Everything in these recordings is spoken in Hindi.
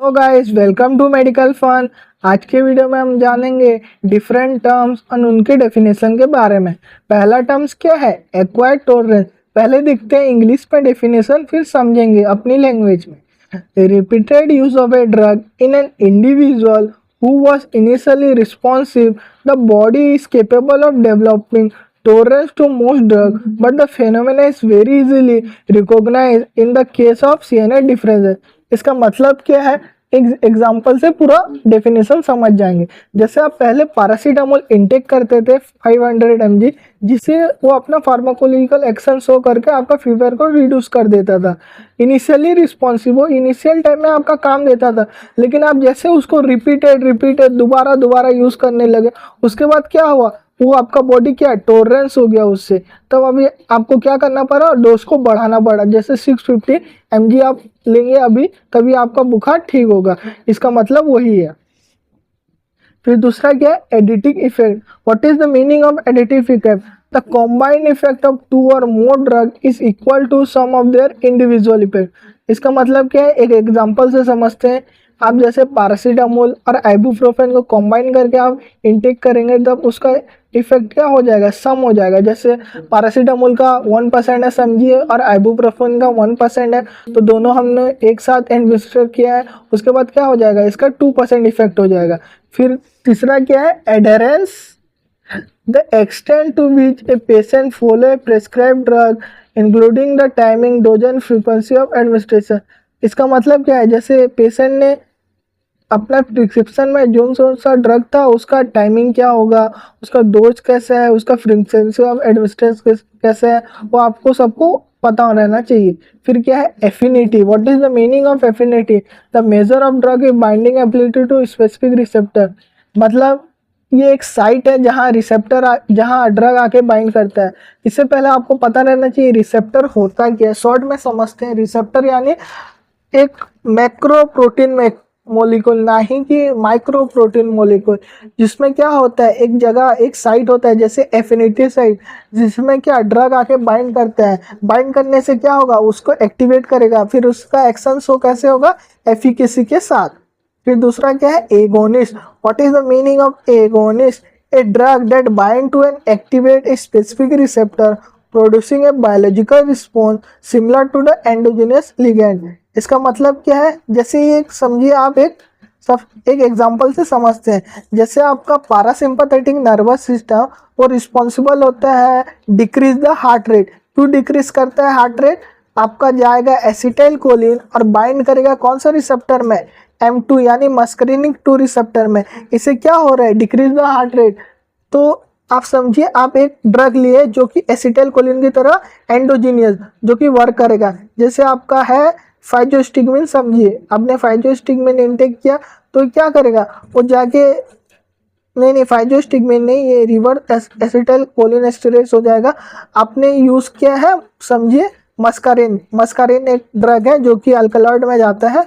Hello guys, welcome to medical fun. आज के वीडियो में हम जानेंगे डिफरेंट टर्म्स और उनके डेफिनेशन के बारे में। पहला टर्म्स क्या है? Acquired tolerance. पहले देखते हैं इंग्लिश में डेफिनेशन, फिर समझेंगे अपनी लैंग्वेज में। Repeated use of a drug in an individual who was initially responsive, the body is capable of developing tolerance to most drugs, but the phenomena is very easily recognized in the case of CNS differences. इसका मतलब क्या है? एक एग्जाम्पल से पूरा डेफिनेशन समझ जाएंगे। जैसे आप पहले पैरासीटामोल इनटेक करते थे 500 mg, जिससे वो अपना फार्माकोलॉजिकल एक्शन शो करके आपका फीवर को रिड्यूस कर देता था। इनिशियली रिस्पॉन्सिव, वो इनिशियल टाइम में आपका काम देता था, लेकिन आप जैसे उसको रिपीटेड दोबारा दोबारा यूज करने लगे, उसके बाद क्या हुआ? वो आपका बॉडी क्या टॉलरेंस हो गया उससे। तब अभी आपको क्या करना पड़ा? डोज को बढ़ाना पड़ा। जैसे 650 mg आप लेंगे अभी, तभी आपका बुखार ठीक होगा। इसका मतलब वही है। फिर दूसरा क्या है? Additive effect. What is the meaning of additive effect? The combined effect of two और more drug is equal to sum of their individual effect. इसका मतलब क्या है? एक एग्जांपल से समझते हैं। आप जैसे पैरासीटामोल और आइबुप्रोफेन को कंबाइन करके आप इनटेक करेंगे, तब उसका इफेक्ट क्या हो जाएगा? सम हो जाएगा। जैसे पैरासीटामोल का 1% है समझिए, और आइबुप्रोफेन का 1% है, तो दोनों हमने एक साथ एडमिनिस्टर किया है। उसके बाद क्या हो जाएगा? इसका 2% इफेक्ट हो जाएगा। फिर तीसरा क्या है? Adherence. The extent to which a patient follow a prescribe drug including the timing, dose and frequency of administration. इसका मतलब क्या है? जैसे पेशेंट ने अपना प्रिस्क्रिप्शन में जो सा ड्रग था, उसका टाइमिंग क्या होगा, उसका डोज कैसा है, उसका फ्रीक्वेंसी ऑफ एडमिनिस्ट्रेशन कैसा है, वो आपको सबको पता रहना चाहिए। फिर क्या है? Affinity. What is the meaning of affinity? The measure of drug is binding ability to specific receptor. मतलब ये एक साइट है जहाँ जहाँ ड्रग आके बाइंड करता है। इससे पहले आपको पता रहना चाहिए रिसेप्टर होता क्या है। शॉर्ट में समझते हैं। रिसेप्टर यानी एक मैक्रो प्रोटीन में मोलिकुल, ना ही कि माइक्रो प्रोटीन मोलिकुल, जिसमें क्या होता है? एक जगह एक साइट होता है, जैसे एफिनिटी साइट, जिसमें क्या ड्रग आके बाइंड करता है। बाइंड करने से क्या होगा? उसको एक्टिवेट करेगा। फिर उसका एक्शन शो कैसे होगा? एफिकेसी के साथ। फिर दूसरा क्या है? Agonist. What is the meaning of agonist? A drug that bind to and activate a specific receptor producing a biological response similar to the endogenous ligand. इसका मतलब क्या है? जैसे ये समझिए, आप एक एग्जांपल से समझते हैं। जैसे आपका पैरासिम्पैथेटिक नर्वस सिस्टम, वो रिस्पॉन्सिबल होता है डिक्रीज द हार्ट रेट। क्यों डिक्रीज करता है हार्ट रेट? आपका जाएगा एसिटाइल कोलिन और बाइंड करेगा कौन सा रिसेप्टर में? M2 यानी मस्करिनिक 2 रिसेप्टर में। इसे क्या हो रहा है? Decrease the heart rate. तो आप समझिए, आप एक ड्रग लिए जो कि एसिटाइल कोलिन की तरह एंडोजीनियस, जो कि वर्क करेगा। जैसे आपका है फाइजोस्टिगमिन। समझिए, आपने फाइजोस्टिगमिन इनटेक किया, तो क्या करेगा? वो जाके नहीं, फाइजोस्टिगमिन नहीं, ये रिवर्स एसिटाइल कोलिनेस्टेरेज हो जाएगा। आपने यूज किया है, समझिए, मस्कारिन एक ड्रग है जो कि अल्कलॉइड में जाता है।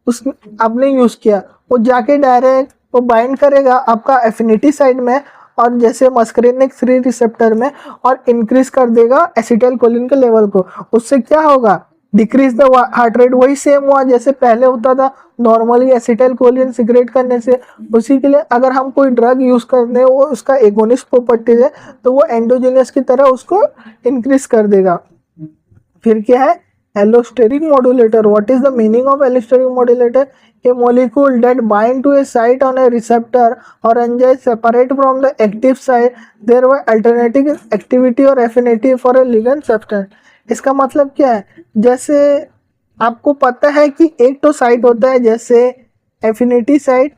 उस आपने यूज किया, वो जाके डायरेक्ट वो बाइंड करेगा आपका एफिनिटी साइड में, और जैसे मस्करिनिक 3 रिसेप्टर में, और इंक्रीज कर देगा एसिटाइल कोलिन के लेवल को। उससे क्या होगा? Decrease the heart rate. वही सेम हुआ जैसे पहले होता था नॉर्मली एसिटाइल कोलिन सिगरेट करने से। उसी के लिए अगर हम कोई ड्रग यूज करते हैं, वो उसका एगोनिस्ट प्रॉपर्टीज है, तो वो एंडोजेनस की तरह उसको इंक्रीज कर देगा। फिर क्या है? Allosteric modulator. What is the meaning of allosteric modulator? A molecule that bind to a site on a receptor or enzyme separate from the active site, thereby alternating activity or affinity for a ligand substance. इसका मतलब क्या है? जैसे आपको पता है कि एक तो साइट होता है जैसे एफिनिटी साइट,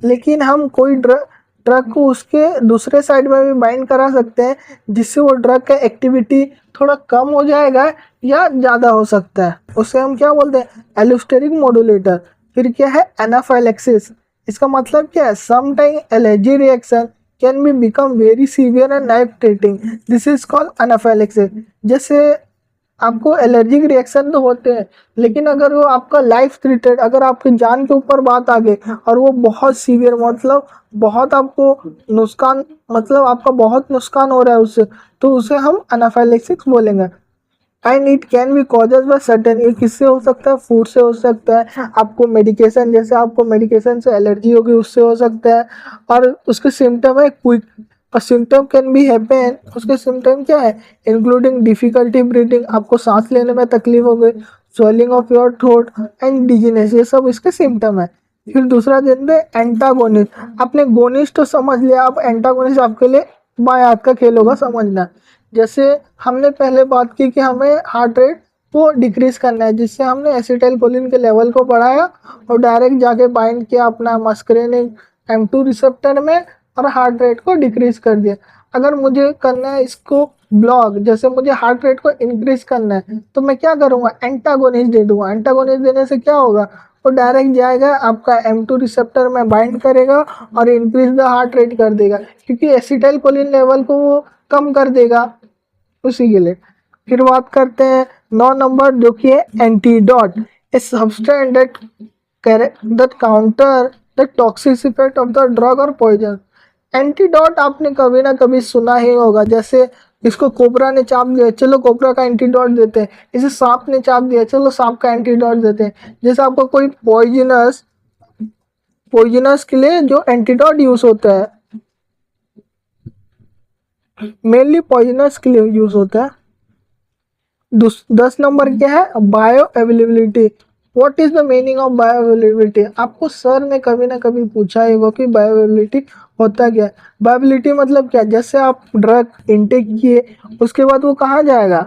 लेकिन हम कोई ड्रग को उसके दूसरे साइड में भी बाइंड करा सकते हैं, जिससे वो ड्रग का एक्टिविटी थोड़ा कम हो जाएगा या ज़्यादा हो सकता है। उसे हम क्या बोलते हैं? Allosteric modulator. फिर क्या है? एनाफाइलेक्सिस। इसका मतलब क्या है? Some time allergy reaction can be become very severe and life threatening, this is called anaphylaxis. जैसे आपको एलर्जिक रिएक्शन तो होते हैं, लेकिन अगर वो आपका लाइफ थ्रेटेड, अगर आपकी जान के ऊपर बात आ गई और वो बहुत सीवियर, मतलब बहुत आपको नुकसान, मतलब आपका बहुत नुकसान हो रहा है उससे, तो उसे हम एनाफाइलेक्सिस बोलेंगे। And it can be causes by certain, ये किससे हो सकता है, फूड से हो सकता है, आपको मेडिकेशन, जैसे आपको मेडिकेशन से एलर्जी होगी उससे हो सकता है। और उसके सिम्टम है क्विक, और सिम्टम कैन बी हैपन, उसके सिम्टम क्या है, इंक्लूडिंग डिफिकल्टी ब्रीथिंग, आपको सांस लेने में तकलीफ हो गई, swelling of your throat and dizziness, ये सब इसके सिम्टम है। फिर दूसरा देखते हैं एंटागोनिस्ट। आपने गोनिस्ट तो समझ लिया, अब एंटागोनिस्ट आपके लिए बाएं हाथ का खेल होगा समझना। जैसे हमने पहले बात की कि हमें हार्ट रेट को डिक्रीज करना है, जिससे हमने एसिटाइलकोलिन के लेवल को बढ़ाया और डायरेक्ट जाके बाइंड किया अपना मस्करेनिक M2 रिसेप्टर में और हार्ट रेट को डिक्रीज कर दिया। अगर मुझे करना है इसको ब्लॉक, जैसे मुझे हार्ट रेट को इंक्रीज करना है, तो मैं क्या करूँगा, एंटागोनिस्ट दे दूंगा। एंटागोनिस्ट देने से क्या होगा, वो डायरेक्ट जाएगा आपका M2 रिसेप्टर में बाइंड करेगा और इंक्रीज द हार्ट रेट कर देगा, क्योंकि एसिटाइलकोलिन लेवल को वो कम कर देगा उसी के लिए। फिर बात करते हैं 9 नंबर, जो कि है antidote, a substance that counter the toxic effect of the drug और पॉइजन। एंटीडोट आपने कभी ना कभी सुना ही होगा, जैसे इसको कोबरा ने चाप दिया, चलो कोबरा का एंटीडोट देते हैं, इसे सांप ने चाप दिया, चलो सांप का एंटीडोट देते हैं। जैसे आपको कोई पॉइजनस के लिए जो एंटीडोट यूज होता है, मेनली पॉइजनस के लिए यूज होता है। 10 नंबर क्या है, bio availability. What is the meaning of bio availability, आपको सर ने कभी ना कभी पूछा ही होगा कि बायो अवेलेबिलिटी होता क्या है। बायो अवेलेबिलिटी मतलब क्या, जैसे आप ड्रग इनटेक किए, उसके बाद वो कहाँ जाएगा,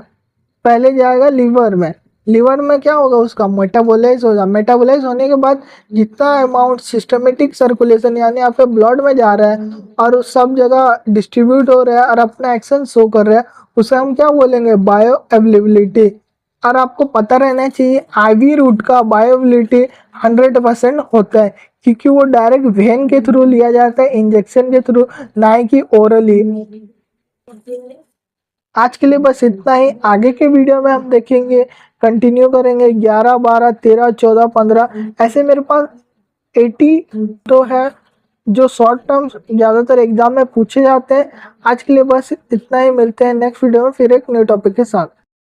पहले जाएगा लीवर में, लीवर में क्या होगा, उसका मेटाबोलाइज होगा, मेटाबोलाइज होने के बाद जितना अमाउंट सिस्टमेटिक सर्कुलेशन यानी आपके ब्लड में जा रहा है और उस सब जगह डिस्ट्रीब्यूट हो रहा है और अपना एक्शन शो कर रहा है, उसे हम क्या बोलेंगे, बायो अवेलेबिलिटी। और आपको पता रहना चाहिए आईवी रूट का बायो अवेलेबिलिटी 100% होता है, क्योंकि वो डायरेक्ट वेन के थ्रू लिया जाता है, इंजेक्शन के थ्रू, ना कि ओरली। आज के लिए बस इतना ही, आगे के वीडियो में हम देखेंगे, कंटिन्यू करेंगे 11, 12, 13, 14, 15, ऐसे मेरे पास 80 तो है जो शॉर्ट टर्म्स ज़्यादातर एग्जाम में पूछे जाते हैं। आज के लिए बस इतना ही, मिलते हैं नेक्स्ट वीडियो में फिर एक न्यू टॉपिक के साथ।